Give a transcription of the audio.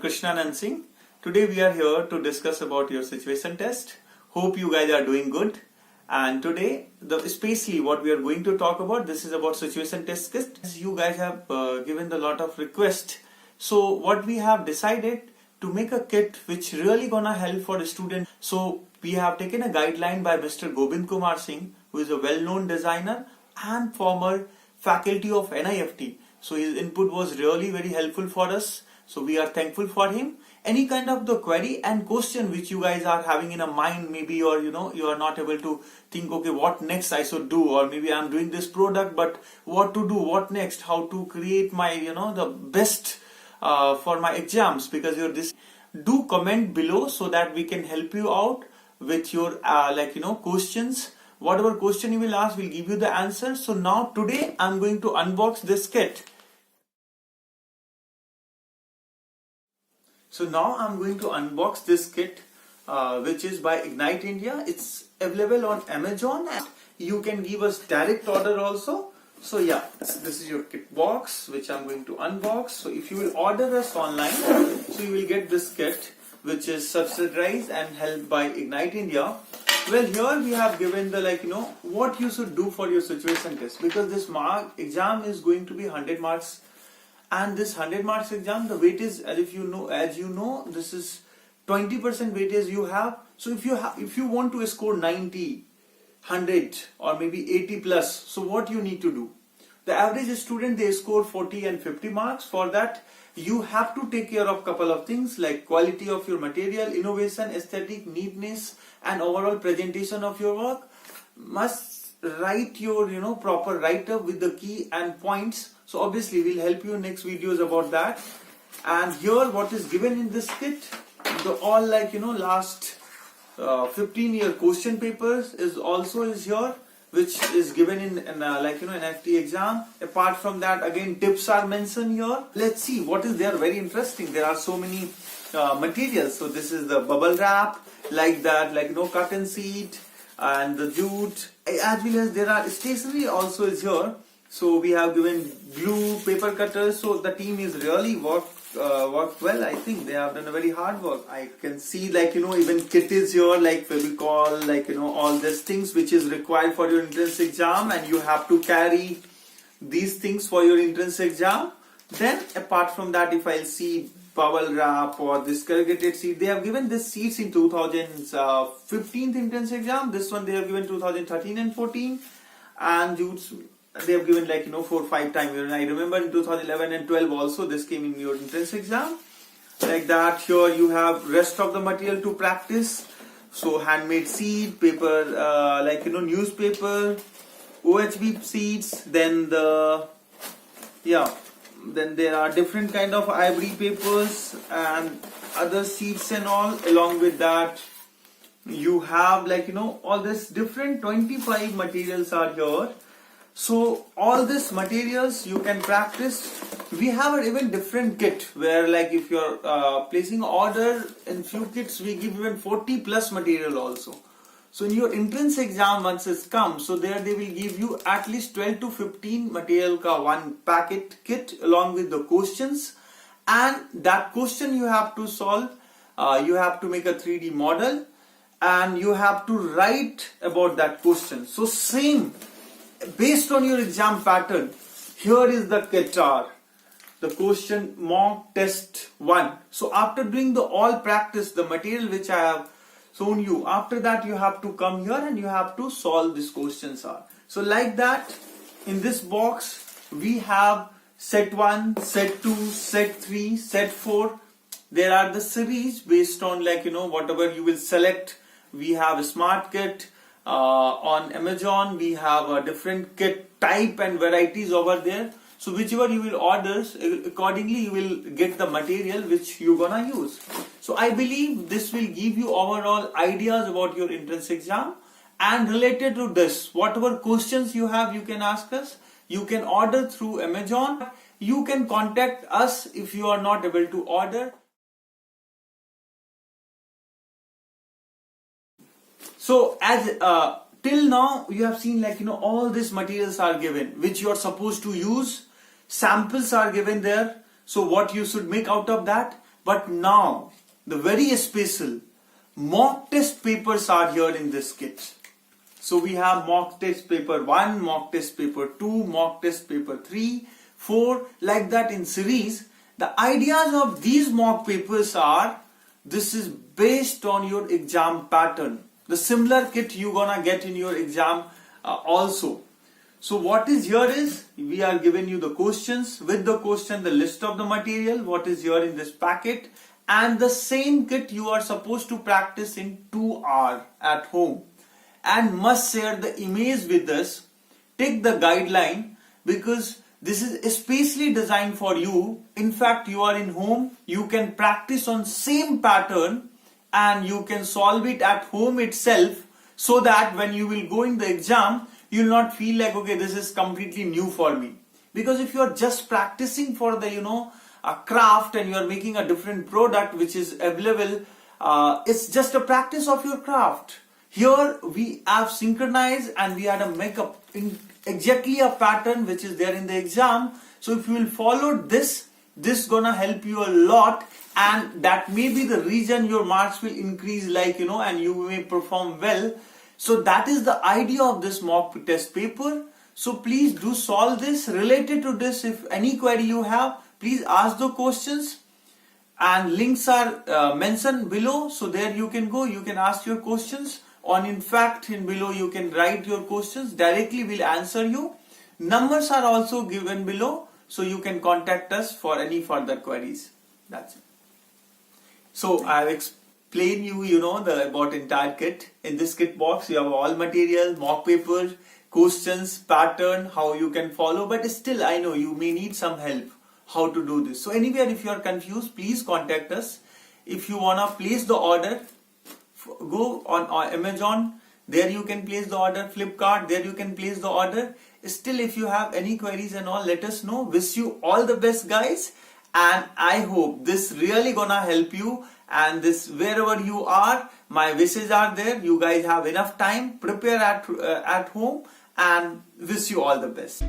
Krishnanand Singh. Today we are here to discuss about your situation test. Hope you guys are doing good. And today, especially what we are going to talk about, this is about situation test kit. You guys have given a lot of requests. So what we have decided to make a kit which really gonna help for the student. So we have taken a guideline by Mr. Gobind Kumar Singh, who is a well-known designer and former faculty of NIFT. So his input was really very helpful for us. So we are thankful for him. Any kind of the query and question which you guys are having in a mind, maybe, or you are not able to think, okay, what next I should do, or maybe I'm doing this product, but what to do, what next, how to create my, the best for my exams, because you're this. Do comment below so that we can help you out with your questions. Whatever question you will ask, we'll give you the answer. So now today I'm going to unbox this kit. So now I'm going to unbox this kit which is by Ignite India. It's available on Amazon and you can give us direct order also. So yeah, this is your kit box which I'm going to unbox. So if you will order us online, so you will get this kit which is subsidized and helped by Ignite India. Well, here we have given the what you should do for your situation test, because this exam is going to be 100 marks. And this 100 marks exam, the weightage, as you know, this is 20% weightage you have. So if you want to score 90, 100 or maybe 80 plus, so what you need to do? The average student, they score 40 and 50 marks. For that, you have to take care of couple of things like quality of your material, innovation, aesthetic, neatness, and overall presentation of your work. Must write your proper write-up with the key and points. So obviously we'll help you in next videos about that. And here what is given in this kit, the all last 15-year question papers is here, which is given in NIFT exam. Apart from that, again tips are mentioned here. Let's see what is there. Very interesting. There are so many materials. So this is the bubble wrap, like that, cotton sheet and the jute, as well as there are stationery also is here. So we have given glue, paper cutters. So the team is really worked well. I think they have done a very hard work. I can see even kit is here, like Fevicol, all these things which is required for your entrance exam, and you have to carry these things for your entrance exam. Then apart from that, if I see bubble wrap or this corrugated sheet, they have given this sheets in 2015 entrance exam. This one they have given 2013 and 14, and jutes they have given 4 or 5 times. I remember in 2011 and 12 also this came in your entrance exam. Like that, here you have rest of the material to practice. So handmade seed, paper, newspaper, OHB seeds. Then then there are different kind of ivory papers and other seeds and all. Along with that, you have all this different 25 materials are here. So all these materials you can practice. We have an even different kit where if you're placing order in few kits, we give even 40 plus material also. So in your entrance exam once it's come, so there they will give you at least 12 to 15 material ka one packet kit along with the questions, and that question you have to solve. You have to make a 3D model and you have to write about that question. So same based on your exam pattern, here is the kit the question mock test 1. So after doing the all practice, the material which I have shown you, after that you have to come here and you have to solve these questions So like that, in this box we have set 1, set 2, set 3, set 4. There are the series based on whatever you will select. We have a smart kit. On Amazon we have a different kit type and varieties over there. So whichever you will order, accordingly you will get the material which you're gonna use. So I believe this will give you overall ideas about your entrance exam. And related to this, whatever questions you have, you can ask us. You can order through Amazon. You can contact us if you are not able to order. So as till now you have seen all these materials are given which you are supposed to use. Samples are given there. So what you should make out of that, But now the very special mock test papers are here in this kit. So we have mock test paper 1, mock test paper 2, mock test paper 3, 4, like that in series. The ideas of these mock papers are, this is based on your exam pattern. The similar kit you gonna get in your exam also. So what is here is, we are giving you the questions, with the question the list of the material, what is here in this packet, and the same kit you are supposed to practice in 2 hours at home. And must share the image with us, take the guideline, because this is especially designed for you. In fact, you are in home, you can practice on same pattern and you can solve it at home itself, so that when you will go in the exam, you will not feel like, okay, this is completely new for me. Because if you are just practicing for the, a craft, and you are making a different product which is available, it's just a practice of your craft. Here we have synchronized and we had to make up exactly a pattern which is there in the exam. So if you will follow this gonna help you a lot, and that may be the reason your marks will increase, and you may perform well. So that is the idea of this mock test paper. So please do solve this. Related to this, if any query you have, please ask the questions, and links are mentioned below. So there you can go, you can ask your questions. In below you can write your questions, directly we'll answer you. Numbers are also given below, so you can contact us for any further queries. That's it. So I have explained you, about entire kit. In this kit box you have all material, mock paper, questions, pattern, how you can follow. But still, I know you may need some help how to do this. So anywhere, if you are confused, please contact us. If you wanna place the order, go on Amazon, there you can place the order. Flipkart, there you can place the order. Still, if you have any queries and all, let us know. Wish you all the best, guys, and I hope this really gonna help you. And this, wherever you are, my wishes are there. You guys have enough time, prepare at home, and wish you all the best.